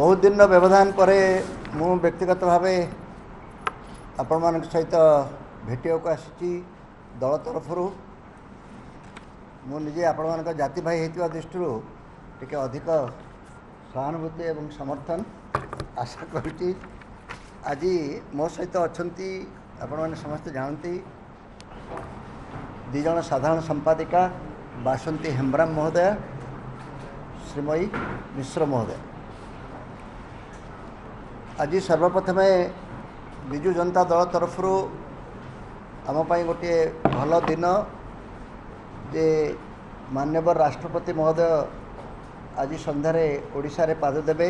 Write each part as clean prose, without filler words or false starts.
बहुत दिन व्यवधान पर मु व्यक्तिगत भाव आपण मान सहित भेटिया को आसी दल तरफ मुझे आपण मान जाति भाई होता दृष्टि टी अधिक सहानुभूति एवं समर्थन आशा करुच्ची। आज मो सहित अच्छा आपण मैंने समस्ते जानती दीज साधारण संपादिका बासंती हेम्ब्राम महोदय, श्रीमयी मिश्र महोदय। आज सर्वप्रथम विजु जनता दल तरफ आमपाई गोटे भल दिन जे माननीय राष्ट्रपति महोदय आज संध्यार ओडिशा रे पाद देवे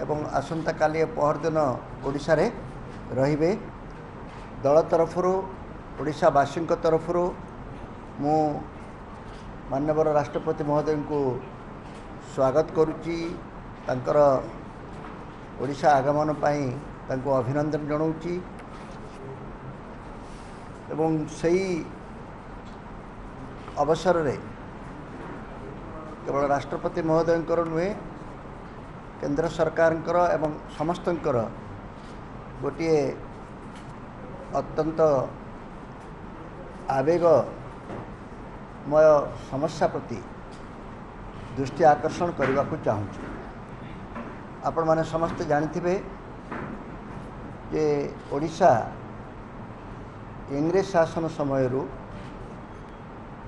एवं आसंता काली पहर दिन ओडिशा रे रहिबे। दल तरफ ओडिशावासी तरफ मु माननीय राष्ट्रपति महोदय को स्वागत करुच्ची। तांकर ओडिशा आगमन पाई तांको अभिनंदन जनाऊँगी एवं सही अवसर रे केवल राष्ट्रपति महोदय नुहे केंद्र सरकार एवं समस्तंकर गोटे अत्यंत आवेगमय समस्या प्रति दृष्टि आकर्षण करने को चाहूँ। आपण माने समस्ते जानिथिबे जे ओडिशा इंग्रेज शासन समय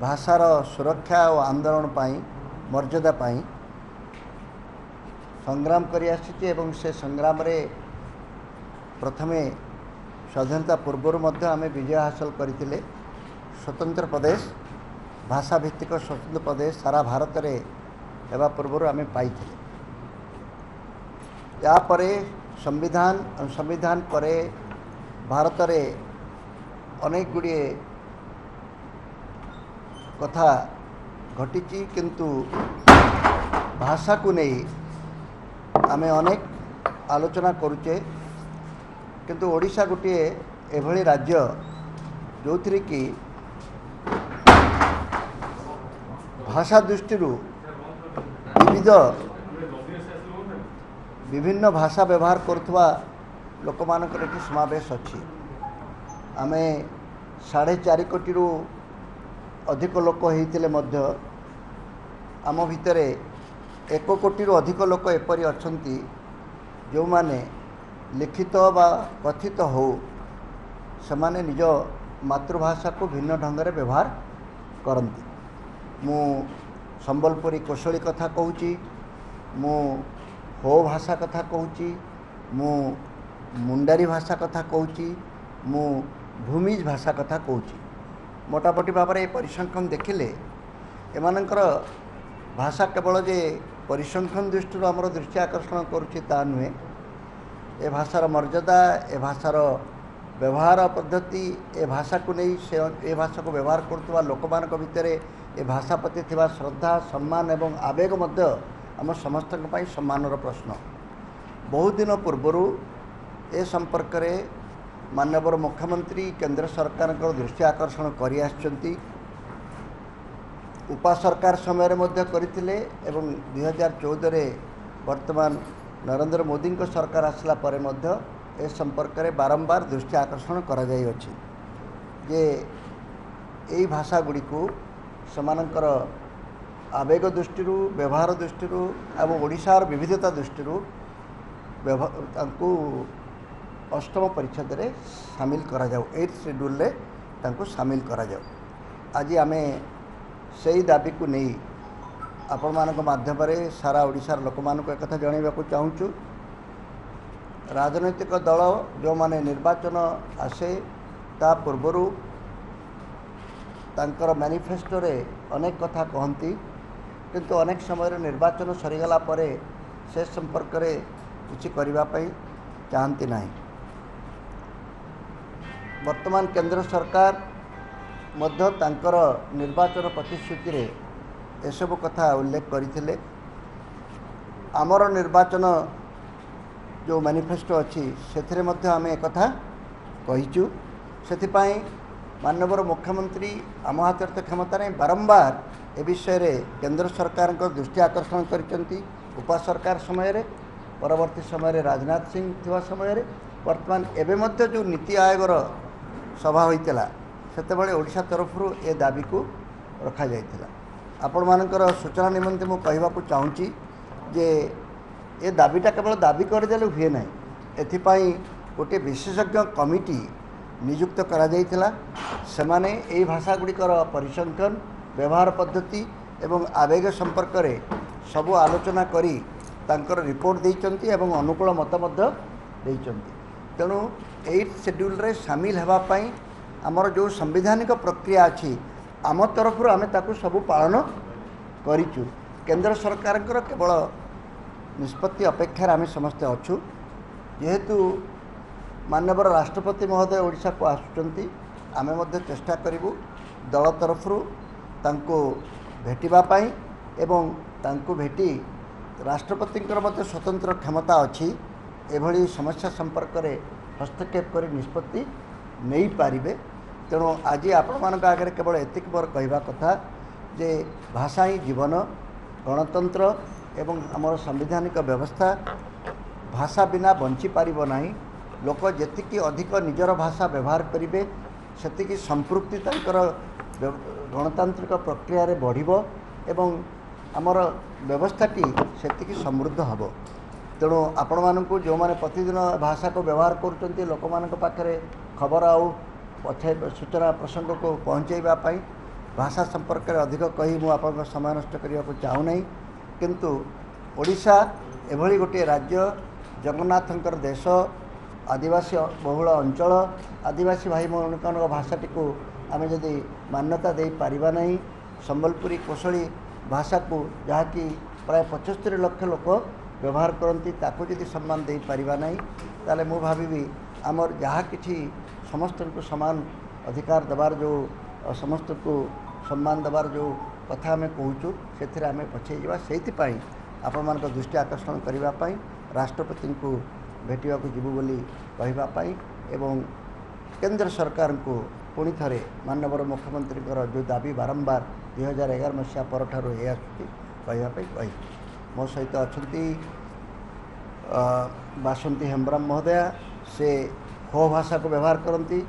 भाषार सुरक्षा और आंदोलन पाई मर्यादा पाई संग्राम करि आसीचे एवं से संग्राम रे प्रथमे स्वाधीनता पूर्व मध्य आमे विजय हासिल करथिले। स्वतंत्र प्रदेश भाषा भित्तिक स्वतंत्र प्रदेश सारा भारत रे एवं पूर्व आमे पाइथिले। या परे संविधान परे भारत रे अनेक गुड़िए कथा घटी किंतु भाषा को नहीं आमे अनेक आलोचना करुचे किंतु ओडिशा गोटे एभली राज्य जो थी कि भाषा दृष्टि विभिन्न भाषा व्यवहार करुवा लोक मानकर एटी समावेश अच्छी। आमे 4.5 कोटी अधिक लोक होते मध्य आम भितर 1 कोटी अधिक लोक एपरी अछंती जो माने लिखित बा कथित हो समाने निज मातृभाषा को भिन्न ढंग से व्यवहार करती। मु संबलपुरी कौशली कथा कहूँ, मु हो भाषा कथा कहूँ, मु मुंडारी भाषा कथा कहूँ, मु भूमिज भाषा कथा कहूँ। मोटामोटी भाव में परिसंख्यान देखिले एमानंकर भाषा केवल जे परिसंख्यान दृष्टि आमर दृष्टि आकर्षण करुच्ची ता नुहे। ए भाषार मर्यादा, ए भाषार व्यवहार पद्धति, ए भाषा को नहीं से ए भाषा को व्यवहार करुवा लोक मान भितर ए भाषा प्रति थिबा श्रद्धा सम्मान एवं आवेग मध्य आम समस्त सम्मानर प्रश्न। बहुत दिन पूर्वर ए संपर्क में माननीय मुख्यमंत्री केंद्र सरकार दृष्टि आकर्षण कर आछंती। उपा सरकार समय मध्य करथिले एवं 2014 रे वर्तमान नरेंद्र मोदी को सरकार आसला परे मध्य ए संपर्क में बारंबार दृष्टि आकर्षण करा जाई अछि जे एई भाषा गुडी को समानकर आवेग दृष्टि व्यवहार दृष्टि एवं ओडिशार विविधता दृष्टि अष्टम परिच्छेद रे सामिल करा जाऊ, 8th शेड्यूल रे तांको सामिल करा जाऊ। आज आमे सही दाबी को नहीं आपण मानक माध्यम रे सारा ओडिशार लोक मानक एक कथा जणाइबा को चाहूँ। राजनैतिक दल जो माने निर्वाचन आसे ता पूर्वर तांकर मैनिफेस्टो रे अनेक कथा कहती किंतु अनेक समय निर्वाचन सरीगला परे से संपर्क रे किछि करिबा पई चाहती नहीं। वर्तमान केंद्र सरकार मध्य तांकर निर्वाचन प्रतिश्रुति रे एसबु कथा उल्लेख करथिले। आमर निर्वाचन जो मैनिफेस्टो अच्छी से मध्य आम एक कथा कहीचु। से माननीय मुख्यमंत्री आम हाथ क्षमता नहीं बारंबार ए विषय रे केंद्र सरकार दृष्टि आकर्षण करचंती। उपा सरकार समय रे परवर्ती समय राजनाथ सिंह थिबा समय वर्तमान एवं मध्य जो नीति आयोगर सभा होता से ओडिशा तरफ ए दाबी को रखा जाइथिला। आपण मानकर सूचना निमंते मु कहवाक चाहूँगी जे ए दाबीटा केवल दाबी करदेले हुए ना, एथिपाई गोटे विशेषज्ञ कमिटी नियुक्त करा जाइथिला। सेमाने एई भाषा गुड़िकर परिसंख्यन व्यवहार पद्धति एवं आवेग संपर्क रे सबु आलोचना करी तांकर रिपोर्ट देइचंती एवं अनुकूल मत मध्य देइचंती। तेणु 8 शेड्यूल रे शामिल हेबा पई हमर जो संवैधानिक प्रक्रिया अछि आम तरफ आमे ताकू सबु पालन करिचु। केंद्र सरकार केवल निष्पत्ति अपेक्षा आमे समस्ते अच्छु। जेहेतु माननीय राष्ट्रपति महोदय ओडिशा को आसुचंती आमे मध्य चेष्टा करिवु दल तरफ तांको भेटिबा पाई एवं तांको भेटी राष्ट्रपतिंकर मध्य स्वतंत्र क्षमता अच्छी एभली समस्या संपर्क रे हस्तक्षेप कर निष्पत्ति नहीं पारिबे। तेणु आज आपण मानक आगे केवल एतिक मोर कहवा कथा जे भाषा ही जीवन गणतंत्र एवं आमर संवैधानिक व्यवस्था भाषा बिना बंची पारिबो नाही। लोक जेतिकी अधिक निजर भाषा व्यवहार करेंगे सेतिकी संपृक्ति तांकर गणतांत्रिक प्रक्रिया रे बढ़िबो एवं आमर व्यवस्थाटी सेतिकी समृद्ध हबो। तेणु आपण मानकु जो माने प्रतिदिन भाषा को व्यवहार करुचंती लोक मानक पाखरे खबर आउ पठे सूचना प्रसंग को पहुँचेबा पई भाषा संपर्क में अधिक कही मु आपन समय नष्ट करने को चाहू नहीं। किंतु ओडिशा एभली गोटे राज्य जगन्नाथंकर देश आदिवासी बहुल अंचल आदिवासी भाई मान भाषाटी को आम जदि मान्यता दे पारिबा नहीं संबलपुरी कोशली भाषा को जहाँकि प्राय 75 लाख लोक व्यवहार करती ताकू जदि सम्मान दे पारिबा नहीं ताले मु भाविबी आमर जहाँ किछि समस्त को समान अधिकार दबार जो समस्त को सम्मान दबार जो कथा आम कहूँ से आम पछे जा से आपण मान दृष्टि आकर्षण करने राष्ट्रपति को भेटा जीवु बोली कहवाई एवं केंद्र सरकार को पुणी थे माननीय मुख्यमंत्री जो दाबी बारंबार 2011 मसीहा पर ये आसुची कही मो सहित अच्छा बासंती हेम्ब्राम महोदया से हो भाषा को व्यवहार करती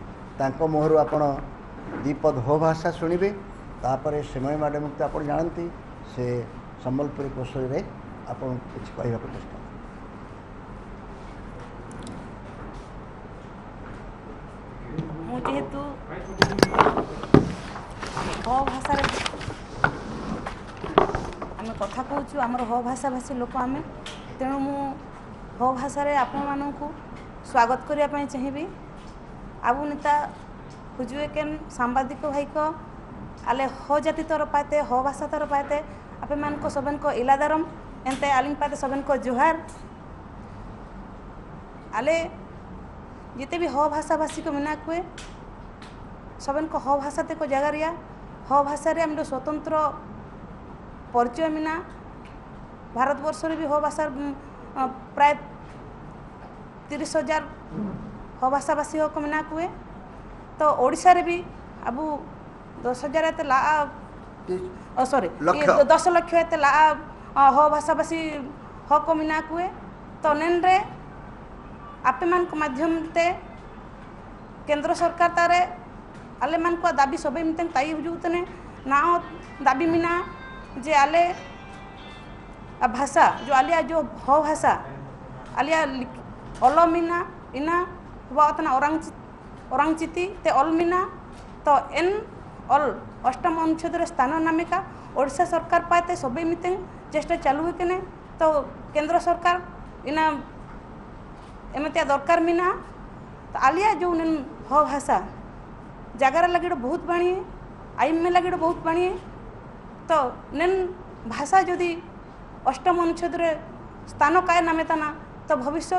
मोहर आपण दीपद हो भाषा शुणिबे तापर समय मैडम तो आप जानती से संबलपुरी कौशल रे आपण कुछ कहवा चेष्टा जेहेतु हो भाषा आम कथा कहूँ आमर हो भाषा भाषी लोक आम तेणु मु हो भाषा आपण मानू स्वागत करने चाहिए। आबू नेता हुजुए केन सांबादिक भाई को आले हो जाति तर पाते हो भाषा तर पाते आपे मान को सबन को इलादारम एंते आलिंग पाते सबन को जुहार आले जिते भी हो भाषा भाषी को मिना कुए सबन को हो भाषा ते को जगह रिया हो भाषा रे हम स्वतंत्र परिचय मिना भारतवर्ष रे भी हो भाषा प्राय 30,000 हो भाषा भाषी हो को मिना कुए तो ओडिशा रे भी आबू 10,000 एते ला सॉरी 10 लाख एते ला हो भाषा भाषी हो को मिना कुए तो नेन रे आपे मान को माध्यम ते केंद्र सरकार तारे आले मान को दाबी सबे मितन ताई हुजुतने ना दाबी मिना जे आले भाषा जो आलिया जो हो भाषा आलिया अलमिना इना वातना औरंगचिती ते अलमिना तो एन अल अष्टम अनुच्छेद स्थान नामिका ओडिशा सरकार पाते सबे मितन चेष्टा चालू के तो केंद्र सरकार इना एमतिया दरकार मिना तो आलिया जो हो भाषा जगार लगे बहुत बाणी आईम में लगे बहुत बाणी तो नेन भाषा जदि अष्टम अनुच्छेद स्थान काय नामेताना तो भविष्य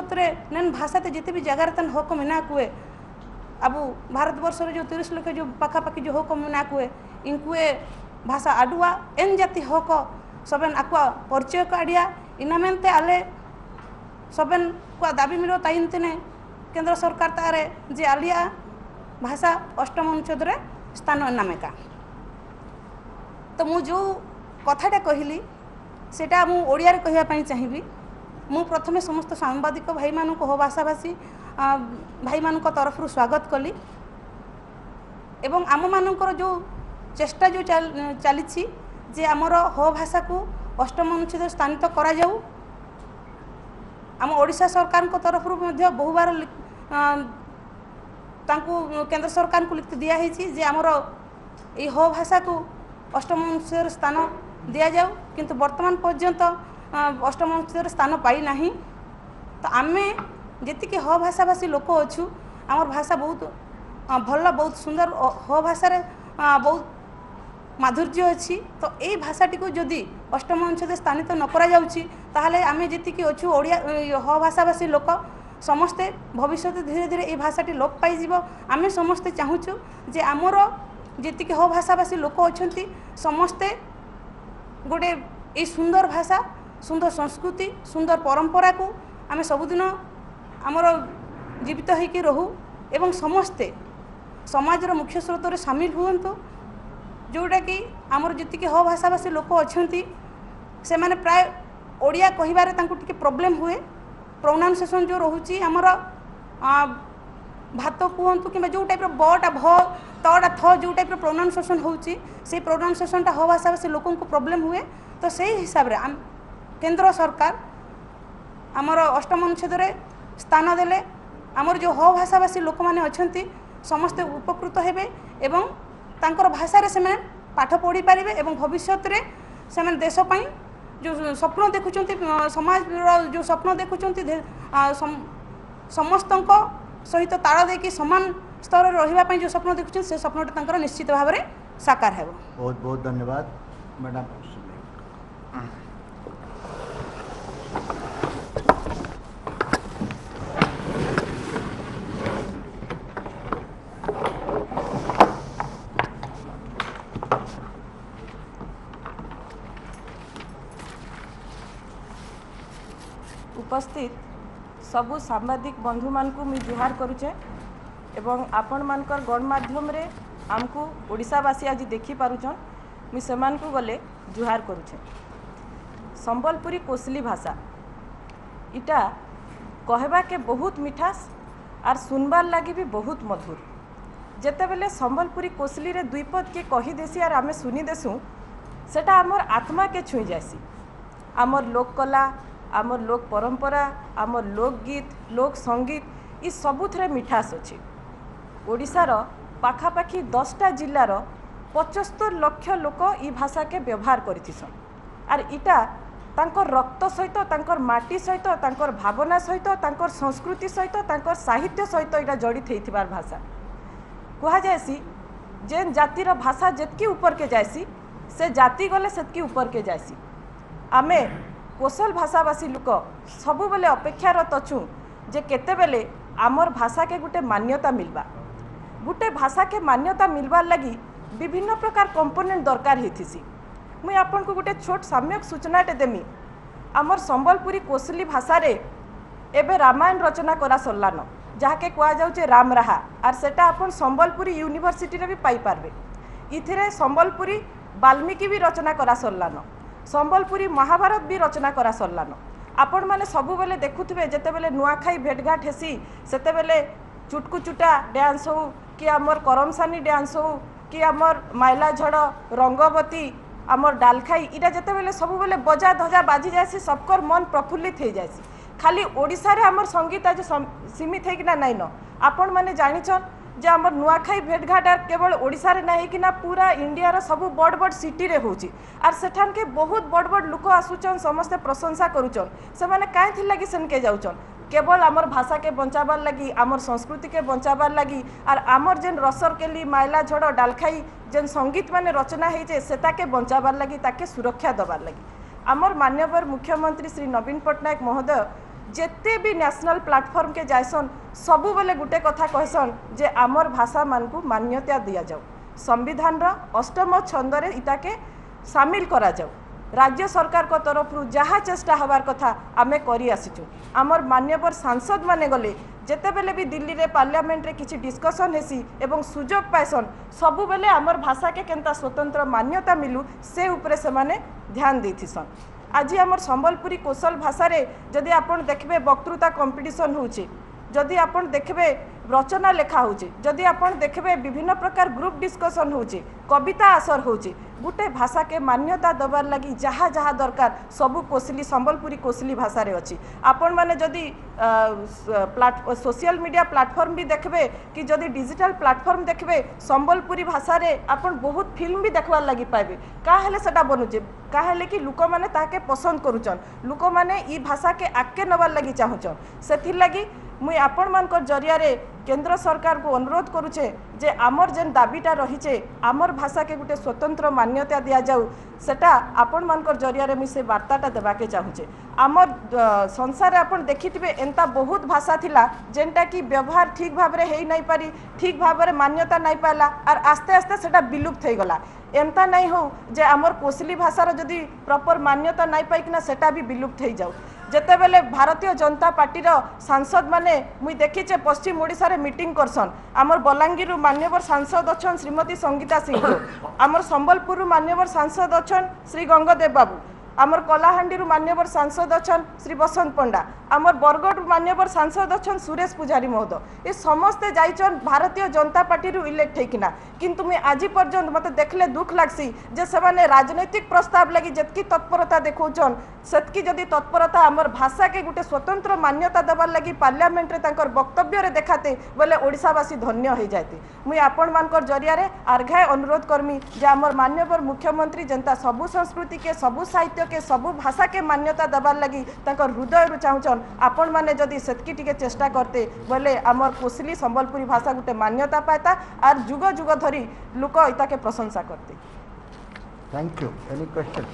नेन भाषा ते जिते भी जगार तन हो को मिना कुए अब भारतवर्ष जो 30 लाख जो पाखापाखि जो हो को मिना कुए इनकुए भाषा आडुआ एन जाति हो को सबन आकुआ परिचय को आडिया इनामेंते आले सबन को दाबी मिलो ताइंतने केंद्र सरकार तारे जे आलिया भाषा अष्टम अनुच्छेद स्थान नामेका तो मु जो कथाटा कहली सेटा मु ओडिया रे कहया पई चाहिबी मु प्रथमे समस्त सांबादिक भाई मानक हो भाषाभाषी भाई मानक तरफ स्वागत कली एवं आम मानकर जो चेष्टा जो चली जे आमर हो भाषा को अष्टम अनुच्छेद स्थानित करा जाऊ आम ओडिशा सरकार को तरफ बहु बार केंद्र सरकार को लिखित दिखाई जे आमर ये हो भाषा को अष्टम अनुच्छेद स्थान दि जाऊ किंतु वर्तमान पर्यंत अष्टम अनुच्छेद स्थान पाई नहीं। तो आमे जी हो भाषाभाषी लोक अच्छु आमर भाषा बहुत भल बहुत सुंदर हो भाषा बहुत माधुर्य अच्छी। तो यही भाषाटी को जदि अष्टम अनुच्छेद स्थानित न करा जाउची ताहले आमे जी अच्छु ओडिया हो भाषाभाषी लोक समस्ते भविष्य धीरे धीरे ये भाषाटी लोप पाई आमे समस्ते चाहूँ जे आमर जी हो भाषाभाषी लोक अच्छा समस्ते गोटे ये सुंदर भाषा सुंदर संस्कृति सुंदर परंपरा को आमे सबुदिन आमर जीवित होकर रहू एवं समस्ते समाजर मुख्य स्रोत में सामिल हुंतु जोटा कि आमर जी हो भाषाभाषी लोक अच्छा से माने प्राय ओडिया कहिबारे तांको टिके प्रॉब्लम हुए प्रोनाउंसिएशन जो रोची आमर भात कहतु कि जो टाइप बटा भ तटा थ जो टाइप प्रोनाउंसिएशन होची से प्रोनाउंसिएशनटा हो भाषाभाषी लोक को प्रॉब्लम हुए। तो से हिसाब रे केंद्र सरकार आमर अष्टम अनुच्छेद स्थान देले आमर जो हो भाषाभाषी लोक मैंने अच्छा समस्ते उपकृत हेबे एवं तांकर भाषा रे से पाठ पढ़ी पारिबे एवं भविष्य रे से देश पई जो स्वप्न देखुचंती समाज जो स्वप्न देखुचंती समस्त सहित ताल देकी समान स्तर रहिबा पई जो स्वप्न देखुचंती से स्वप्नटा तांकर निश्चित भाव में साकार हेबो। बहुत बहुत धन्यवाद मैडम। उपस्थित सबु सांबादिक बंधु मान को मुझे जुहार करुचे एवं आपण मानकर गणमाध्यम रे आमको ओडिशावासी आज देखी पारुछन मुझे सेमान को गले जुहार करुचे। संबलपुरी कोसली भाषा इटा कहबा के बहुत मिठास आर सुनबार लगी भी बहुत मधुर जेते बेले संबलपुरी कोसली रे दुई पद के कही देसी आर आमे सुनी देसु सेटा आमर आत्मा के छुई जासी। आमर लोक कला आमर लोक परंपरा आमर लोकगीत लोक संगीत ये सबुथरे मिठास अच्छी। ओडिशार पाखापाखि 10टा जिल्लार 75 लाख लोक ई भाषा के व्यवहार करिथिसन आर इटा तांकर रक्त सहित तांकर माटी सहित तांकर भावना सहित तांकर संस्कृति सहित तांकर साहित्य सहित इटा जड़ित होइथिबार भाषा कहा जायसी। जेन जातिर भाषा जेतकी ऊपर के जायसी से जाति गले सेतकी ऊपर के जायसी। आमे कोसल भाषाभाषी लोक सबु बेले अपेक्षारत अछु जे केते बेले आमर भाषा के गुटे मान्यता मिलबा। गुटे भाषा के मान्यता मिलबार लगी विभिन्न प्रकार कंपोनेंट दरकार होती। मुई आपन को गुटे छोट साम्यक सूचनाटे देमी। आमर संबलपुरी कोसली भाषा रे एबे रामायण रचना करा सरलान जहाँके कह जाउचे राम राहा आर सेटा आपन संबलपुरी यूनिवर्सिटी रे भी पाई पारबे। इथिरे संबलपुरी वाल्मीकि भी रचना करा सरलान संबलपुरी महाभारत भी रचना करा सरलान। आपण माने सबु बेले देखुथिबे जेते बेले नुआखाई भेटघाट हेसी सेते बेले चुटकु चुटा डांस हो कि आमर करमसानी डांस हो कि आमर माइला झड़ रंगवती आमर डालखाई इटा जेते बेले सबु बेले बजा धजा बाजी जायसी सबकर मन प्रफुल्लित हो जायसी। खाली ओडिशा रे आमर संगीत आज सीमित है कि ना न आपण माने जानिछन जे आमर नुआखाई भेटघाट आर केवल ओडिशा रे नाही कि ना पूरा इंडिया रो सब बड़ बड़ सिटी रे होची आर सेठान के बहुत बड़ बड़ लोक आसुचन समस्ते प्रशंसा करूचन से माने काहे थि लागि सेन के जाउचन केवल आमर भाषा के बचाबार लगी आमर संस्कृति के बचाबार लगी आर आमर जेन रसर केली माइला झड़ डालखाई जेन संगीत माने रचना होइचे सेता के बचाबार लगी ताके सुरक्षा दबार लगी आमर माननीय मुख्यमंत्री श्री नवीन पट्टनायक महोदय जेते भी नेशनल प्लेटफॉर्म के जायसन सबु बेले गुटे कथा कहसन जे आमर भाषा मान को मान्यता दिया जाऊ संविधान रो 8म छंद रे इता के शामिल करा जाऊ। राज्य सरकार को तरफ जहाँ चेष्टा हबार कथा आमे करी आसीचु। आमर मान्यवर सांसद माने गले जेते बेले भी दिल्ली रे पार्लियामेंट रे किछि डिस्कशन हेसी एवं सुजोग पाइसन सबु बेले आमर भाषा के केनता स्वतंत्र मान्यता मिलू से उपरे से माने ध्यान देथिसन। आज आमर संबलपुरी कौशल भाषा रे जदि आपण देखबे वक्तृता कंपटीशन होउची जदि आपण देखबे रचना लेखा होउची जदि आपण देखबे विभिन्न प्रकार ग्रुप डिस्कशन होउची कविता आसर होउची गुटे भाषा के मान्यता दबार लगी जहाँ जहाँ दरकार सबू कोसली संबलपुरी कोसली भाषा रे अच्छी आपण माने जदि सोशल मीडिया प्लेटफॉर्म भी देखबे कि जदि डिजिटल प्लेटफॉर्म देखबे संबलपुरी भाषा रे आपण बहुत फिल्म भी देखबार लगी पाइबे का हेले सेटा बनुचे का हेले कि लोक माने ताके पसंद करूचन लोक माने ई भाषा के आके नबार लगी चाहुचन सेथिर लगी मुई आपण मानकर जरिया रे केंद्र सरकार को अनुरोध करुचे जे आमर जेन दाबीटा रहीचे आमर भाषा के गुटे स्वतंत्र मान्यता दिया जाऊ सेटा आपण मानकर जरिया रे मुई से वार्ताटा देबाके चाहूचे आमर संसार रे आपण देखिथिबे एंता बहुत भाषा थिला जेनटा कि व्यवहार ठीक भाव रे हेई नै पारी ठीक भाव रे मान्यता नै पाला और आस्ते आस्ते सेटा विलुप्त हो गला एंता नहीं हो जे आमर कोसली भाषार जदि प्रॉपर मान्यता नै पाइकिना सेटा भी विलुप्त हो जाऊ जेते बेले भारतीय जनता पार्टीर सांसद माने मुई देखिचे पश्चिम ओडिशा रे मीटिंग करसन आमर बलांगीर मान्यवर सांसद अच्छन श्रीमती संगीता सिंह आमर संबलपुर मान्यवर सांसद अच्छन श्री गंगदेव बाबू आमर कलाहांडी मान्यवर सांसद अच्छन श्री बसंत पंडा आमर बरगढ़ मान्यवर सांसद अच्छन सुरेश पुजारी महोदय ये समस्ते जाइछन भारतीय जनता पार्टी रु इलेक्ट होकिना किंतु मैं आज पर्यंत मते देखले दुख लागसी जे सेमाने राजनीतिक प्रस्ताव लगी जतकी तत्परता देखौछन सेतकी जदि तत्परता आमर भाषा के गुटे स्वतंत्र मान्यता देवार लगी पार्लियामेंट रे तांकर वक्तव्य रे देखाते बोले ओडिशावासी धन्य हो जाते मुई आपण मानकर जरिया रे आर्घाय अनुरोध करमी जे आमर मान्यवर मुख्यमंत्री जनता सबु संस्कृति के सबु साहित्य के सबु भाषा के मान्यता देवार लगी तांकर हृदय रु चाहुछन आपण माने जदि सेतकी टिके चेष्टा करते बोले आमर कोसली संबलपुरी भाषा गुटे मान्यता पाता और जुग जुग धरी लोक इता के प्रशंसा करते। Thank you. Any question?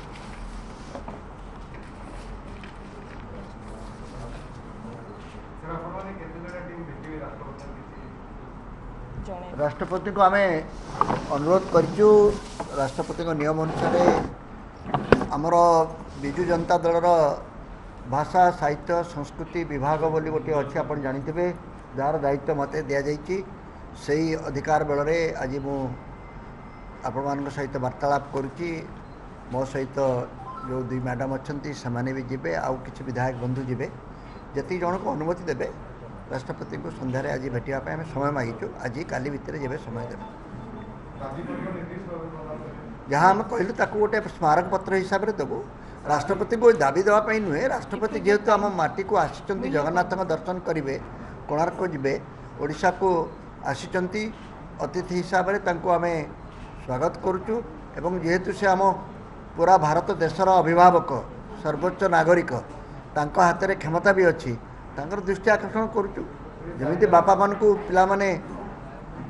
राष्ट्रपति को आम अनुरोध करूँ राष्ट्रपति नियम अनुसार आमर विजु जनता दलर भाषा साहित्य संस्कृति विभाग बोली गोटे अच्छी आप जानते जार दायित्व मत दि से अधिकार बेल आज मु आपण सहित वार्तालाप करुच्ची मो सहित जो दुई मैडम अच्छा से भी जीवे आउ कि विधायक बंधु जीवे जी जन को अनुमति देवे राष्ट्रपति को संध्यारे आज भेटापी आम समय मागिचु आज काली भितर जब समय देवे जहाँ आम कहलु ताकू गोटे स्मारक पत्र हिसाब से देवु राष्ट्रपति को दाबी देवाई नुहे राष्ट्रपति जेहेतु आम माटी को आसी जगन्नाथ दर्शन करेंगे कोणार्क जीवे ओडिशा को आसी अतिथि हिसाब से आम स्वागत करुचु एवं जेहेतु से आम पूरा भारत देशर अभिभावक सर्वोच्च नागरिक तांको हाथ में क्षमता भी अच्छी तांकर दृष्टि आकर्षण करुचु जमी बापा मान को पिला माने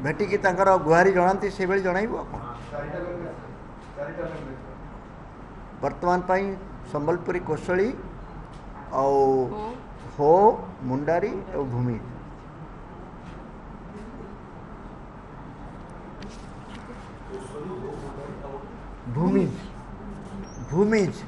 भेटिकी तांकर गुहारी जनाती से बेली जनइबो वर्तमान पाई संबलपुरी कोशली हो मुंडारी और भूमि भूमिज भूमिज